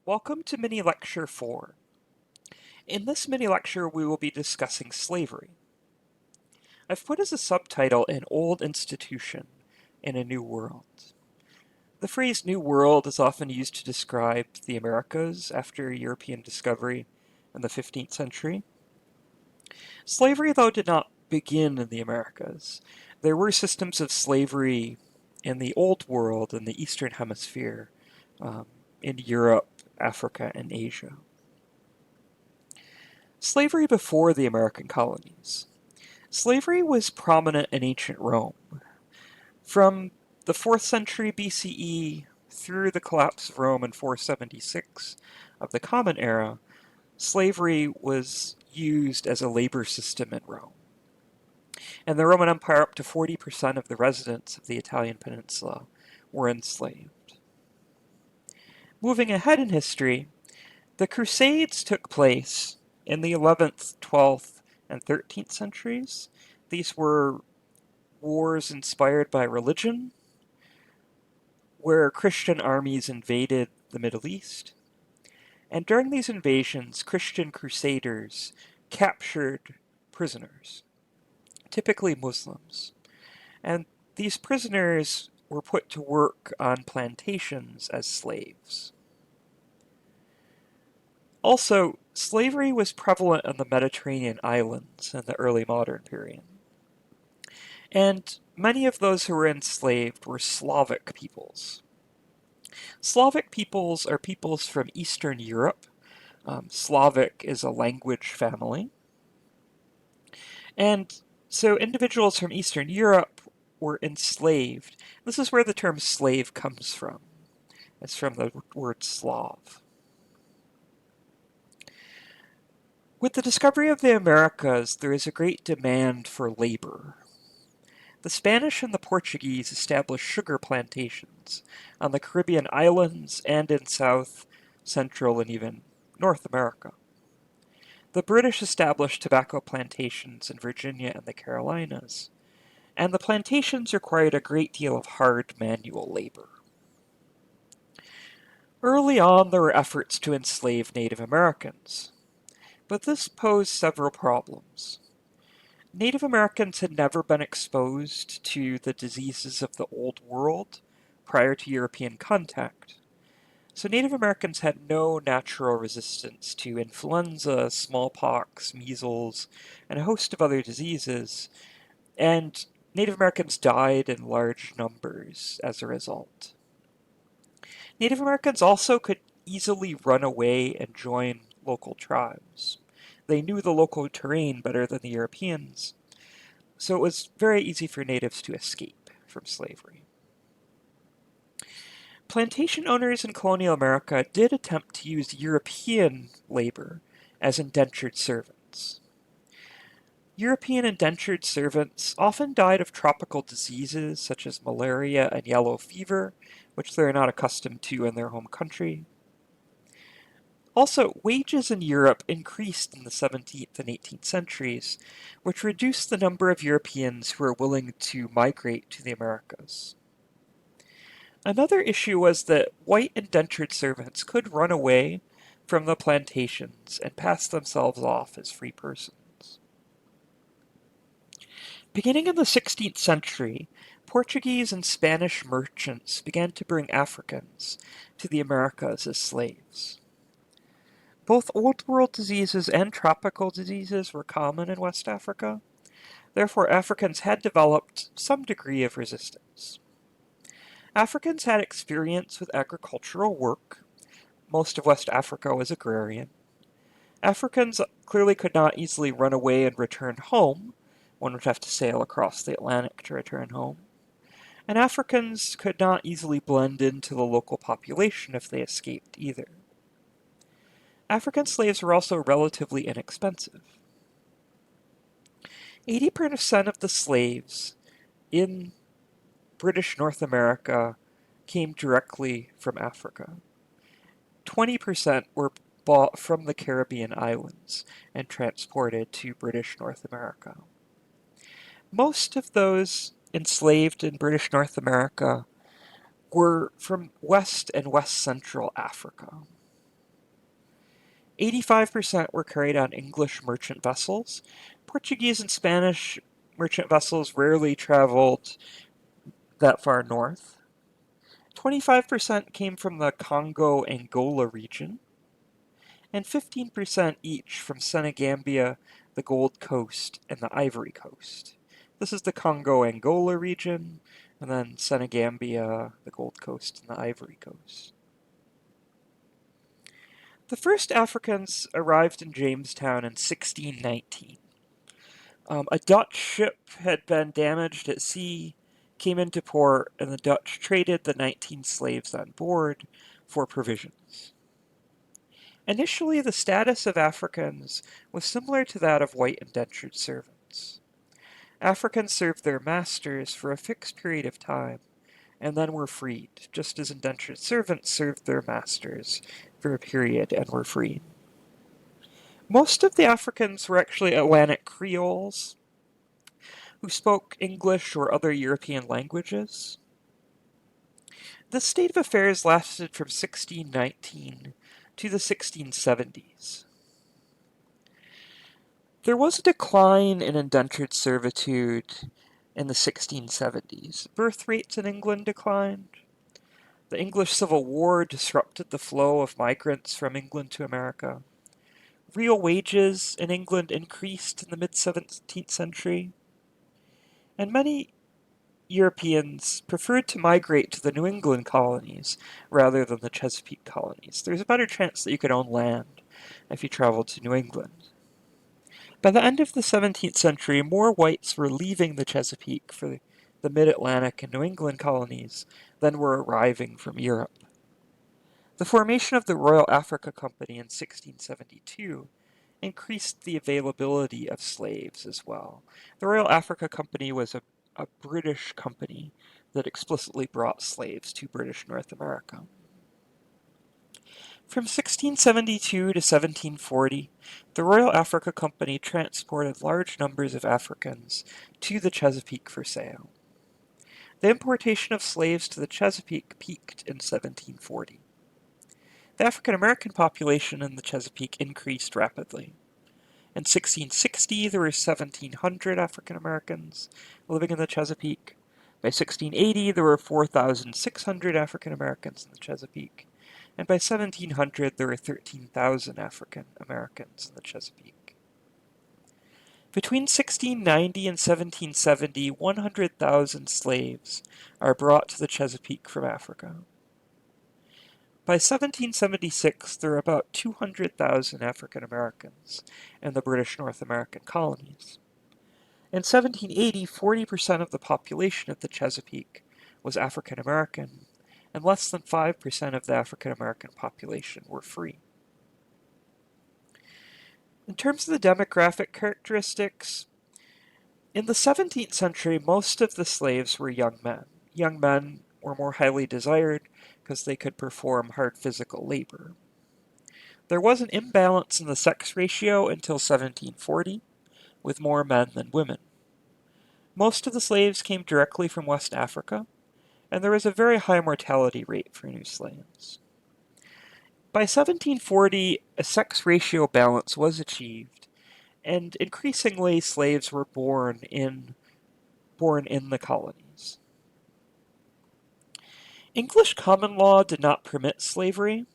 Welcome to Mini Lecture 4. In this mini lecture, we will be discussing slavery. I've put as a subtitle an old institution in a new world. The phrase New World is often used to describe the Americas after European discovery in the 15th century. Slavery, though, did not begin in the Americas. There were systems of slavery in the Old World in the Eastern Hemisphere, in Europe, Africa, and Asia. Slavery before the American colonies. Slavery was prominent in ancient Rome. From the 4th century BCE through the collapse of Rome in 476 of the Common Era, slavery was used as a labor system in Rome. In the Roman Empire, up to 40% of the residents of the Italian peninsula were enslaved. Moving ahead in history, the Crusades took place in the 11th, 12th, and 13th centuries. These were wars inspired by religion, where Christian armies invaded the Middle East. And during these invasions, Christian crusaders captured prisoners, typically Muslims. And these prisoners were put to work on plantations as slaves. Also, slavery was prevalent on the Mediterranean islands in the early modern period. And many of those who were enslaved were Slavic peoples. Slavic peoples are peoples from Eastern Europe. Slavic is a language family. And so individuals from Eastern Europe were enslaved. This is where the term slave comes from. It's from the word Slav. With the discovery of the Americas, there is a great demand for labor. The Spanish and the Portuguese established sugar plantations on the Caribbean islands and in South, Central, and even North America. The British established tobacco plantations in Virginia and the Carolinas, and the plantations required a great deal of hard manual labor. Early on, there were efforts to enslave Native Americans, but this posed several problems. Native Americans had never been exposed to the diseases of the Old World prior to European contact. So Native Americans had no natural resistance to influenza, smallpox, measles, and a host of other diseases, and Native Americans died in large numbers as a result. Native Americans also could easily run away and join local tribes. They knew the local terrain better than the Europeans, so it was very easy for natives to escape from slavery. Plantation owners in colonial America did attempt to use European labor as indentured servants. European indentured servants often died of tropical diseases such as malaria and yellow fever, which they're not accustomed to in their home country. Also, wages in Europe increased in the 17th and 18th centuries, which reduced the number of Europeans who were willing to migrate to the Americas. Another issue was that white indentured servants could run away from the plantations and pass themselves off as free persons. Beginning in the 16th century, Portuguese and Spanish merchants began to bring Africans to the Americas as slaves. Both Old World diseases and tropical diseases were common in West Africa. Therefore, Africans had developed some degree of resistance. Africans had experience with agricultural work. Most of West Africa was agrarian. Africans clearly could not easily run away and return home. One would have to sail across the Atlantic to return home. And Africans could not easily blend into the local population if they escaped either. African slaves were also relatively inexpensive. 80% of the slaves in British North America came directly from Africa. 20% were bought from the Caribbean islands and transported to British North America. Most of those enslaved in British North America were from West and West Central Africa. 85% were carried on English merchant vessels. Portuguese and Spanish merchant vessels rarely traveled that far north. 25% came from the Congo-Angola region, and 15% each from Senegambia, the Gold Coast, and the Ivory Coast. This is the Congo-Angola region, and then Senegambia, the Gold Coast, and the Ivory Coast. The first Africans arrived in Jamestown in 1619. A Dutch ship had been damaged at sea, came into port, and the Dutch traded the 19 slaves on board for provisions. Initially, the status of Africans was similar to that of white indentured servants. Africans served their masters for a fixed period of time and then were freed, just as indentured servants served their masters for a period and were freed. Most of the Africans were actually Atlantic Creoles who spoke English or other European languages. This state of affairs lasted from 1619 to the 1670s. There was a decline in indentured servitude in the 1670s. Birth rates in England declined. The English Civil War disrupted the flow of migrants from England to America. Real wages in England increased in the mid-17th century, and many Europeans preferred to migrate to the New England colonies rather than the Chesapeake colonies. There's a better chance that you could own land if you traveled to New England. By the end of the 17th century, more whites were leaving the Chesapeake for the mid-Atlantic and New England colonies than were arriving from Europe. The formation of the Royal Africa Company in 1672 increased the availability of slaves as well. The Royal Africa Company was a British company that explicitly brought slaves to British North America. From 1672 to 1740, the Royal Africa Company transported large numbers of Africans to the Chesapeake for sale. The importation of slaves to the Chesapeake peaked in 1740. The African American population in the Chesapeake increased rapidly. In 1660, there were 1,700 African Americans living in the Chesapeake. By 1680, there were 4,600 African Americans in the Chesapeake. And by 1700, there were 13,000 African Americans in the Chesapeake. Between 1690 and 1770, 100,000 slaves are brought to the Chesapeake from Africa. By 1776, there were about 200,000 African Americans in the British North American colonies. In 1780, 40% of the population of the Chesapeake was African American, and less than 5% of the African American population were free. In terms of the demographic characteristics, in the 17th century, most of the slaves were young men. Young men were more highly desired because they could perform hard physical labor. There was an imbalance in the sex ratio until 1740, with more men than women. Most of the slaves came directly from West Africa, and there was a very high mortality rate for new slaves. By 1740, a sex ratio balance was achieved, and increasingly slaves were born in the colonies. English common law did not permit slavery.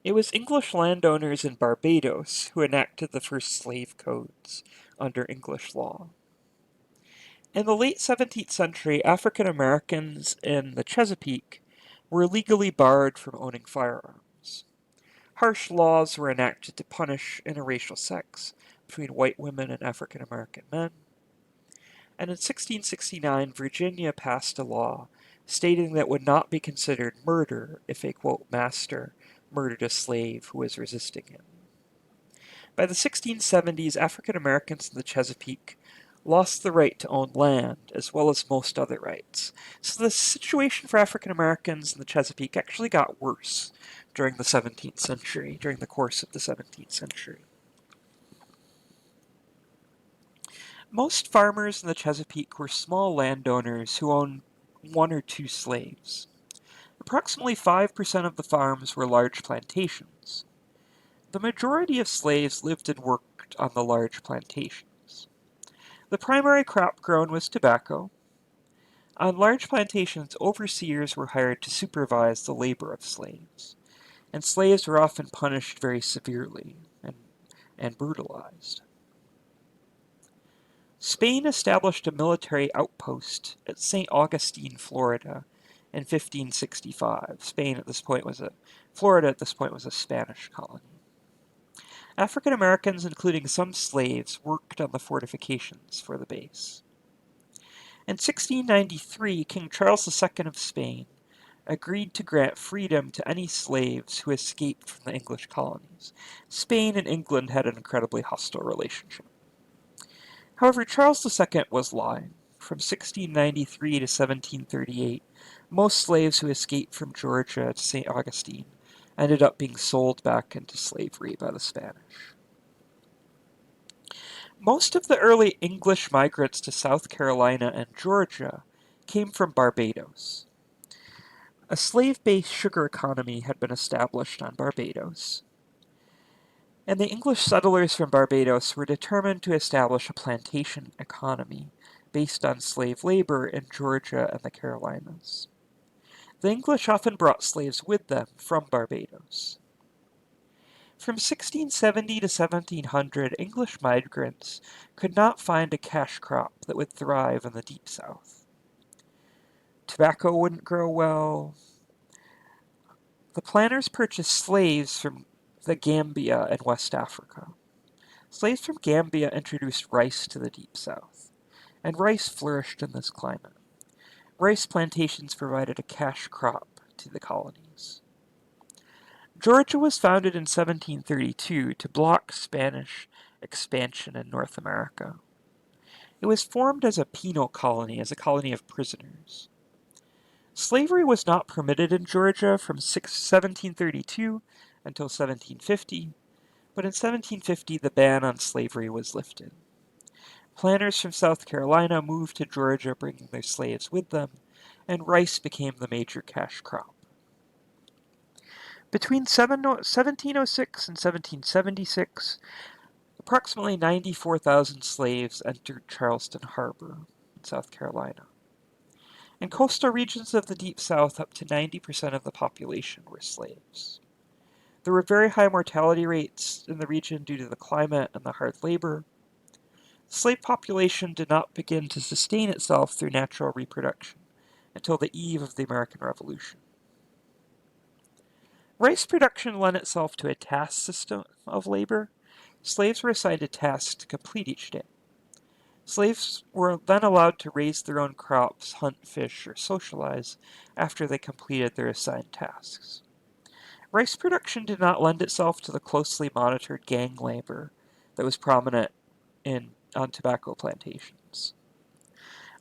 It was English landowners in Barbados who enacted the first slave codes under English law. In the late 17th century, African Americans in the Chesapeake were legally barred from owning firearms. Harsh laws were enacted to punish interracial sex between white women and African American men. And in 1669, Virginia passed a law stating that it would not be considered murder if a, quote, master murdered a slave who was resisting him. By the 1670s, African Americans in the Chesapeake lost the right to own land, as well as most other rights. So the situation for African Americans in the Chesapeake actually got worse during the 17th century, during the course of the 17th century. Most farmers in the Chesapeake were small landowners who owned one or two slaves. Approximately 5% of the farms were large plantations. The majority of slaves lived and worked on the large plantations. The primary crop grown was tobacco. On large plantations, overseers were hired to supervise the labor of slaves, and slaves were often punished very severely and brutalized. Spain established a military outpost at St. Augustine, Florida, in 1565. Florida at this point was a Spanish colony. African Americans, including some slaves, worked on the fortifications for the base. In 1693, King Charles II of Spain agreed to grant freedom to any slaves who escaped from the English colonies. Spain and England had an incredibly hostile relationship. However, Charles II was lying. From 1693 to 1738, most slaves who escaped from Georgia to St. Augustine ended up being sold back into slavery by the Spanish. Most of the early English migrants to South Carolina and Georgia came from Barbados. A slave-based sugar economy had been established on Barbados, and the English settlers from Barbados were determined to establish a plantation economy based on slave labor in Georgia and the Carolinas. The English often brought slaves with them from Barbados. From 1670 to 1700, English migrants could not find a cash crop that would thrive in the Deep South. Tobacco wouldn't grow well. The planters purchased slaves from the Gambia and West Africa. Slaves from Gambia introduced rice to the Deep South, and rice flourished in this climate. Rice plantations provided a cash crop to the colonies. Georgia was founded in 1732 to block Spanish expansion in North America. It was formed as a penal colony, as a colony of prisoners. Slavery was not permitted in Georgia from 1732 until 1750, but in 1750 the ban on slavery was lifted. Planters from South Carolina moved to Georgia bringing their slaves with them, and rice became the major cash crop. Between 1706 and 1776, approximately 94,000 slaves entered Charleston Harbor in South Carolina. In coastal regions of the Deep South, up to 90% of the population were slaves. There were very high mortality rates in the region due to the climate and the hard labor. The slave population did not begin to sustain itself through natural reproduction until the eve of the American Revolution. Rice production lent itself to a task system of labor. Slaves were assigned a task to complete each day. Slaves were then allowed to raise their own crops, hunt, fish, or socialize after they completed their assigned tasks. Rice production did not lend itself to the closely monitored gang labor that was prominent on tobacco plantations.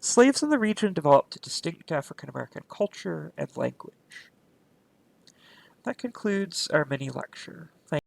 Slaves in the region developed a distinct African American culture and language. That concludes our mini lecture. Thank